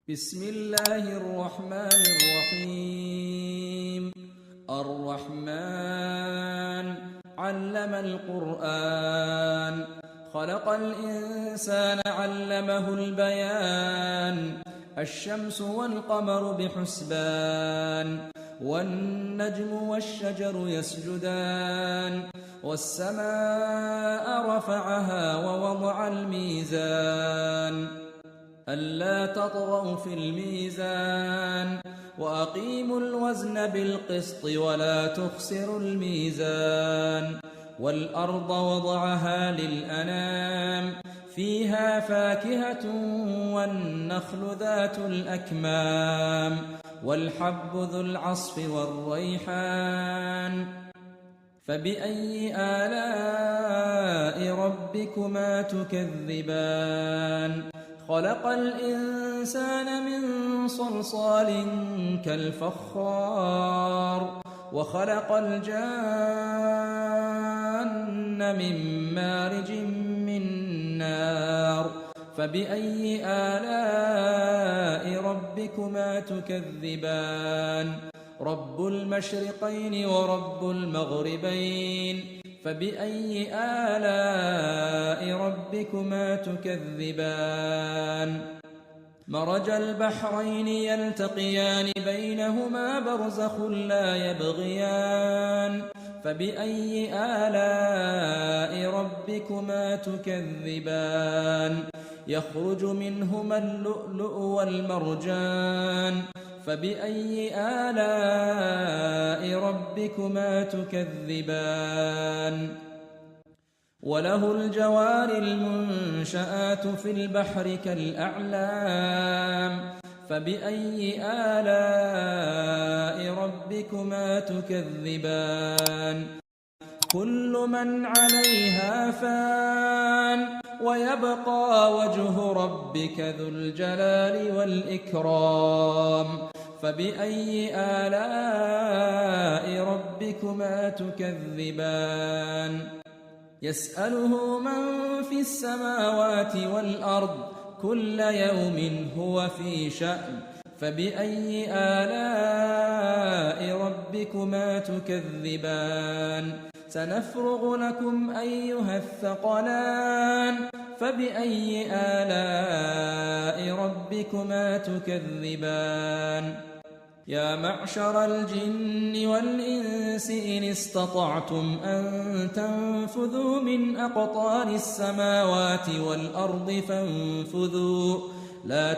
بسم الله الرحمن الرحيم الرحمن علم القرآن خلق الإنسان علمه البيان الشمس والقمر بحسبان والنجم والشجر يسجدان والسماء رفعها ووضع الميزان ألا تطغوا في الميزان وأقيموا الوزن بالقسط ولا تخسروا الميزان والأرض وضعها للأنام فيها فاكهة والنخل ذات الأكمام والحب ذو العصف والريحان فبأي آلاء ربكما تكذبان خلق الإنسان من صلصال كالفخار وخلق الجان من مارج من نار فبأي آلاء ربكما تكذبان رب المشرقين ورب المغربين فبأي آلاء ربكما تكذبان مرج البحرين يلتقيان بينهما برزخ لا يبغيان فبأي آلاء ربكما تكذبان يخرج منهما اللؤلؤ والمرجان فبأي آلاء ربكما تكذبان وله الجوار المنشآت في البحر كالأعلام فبأي آلاء ربكما تكذبان كل من عليها فان ويبقى وجه ربك ذو الجلال والإكرام فبأي آلاء ربكما تكذبان يسأله من في السماوات والأرض كل يوم هو في شأن فبأي آلاء ربكما تكذبان سنفرغ لكم أيها الثقلان فبأي آلاء ربكما تكذبان يا معشر الجن والإنس إن استطعتم أن تنفذوا من أقطار السماوات والأرض فانفذوا لا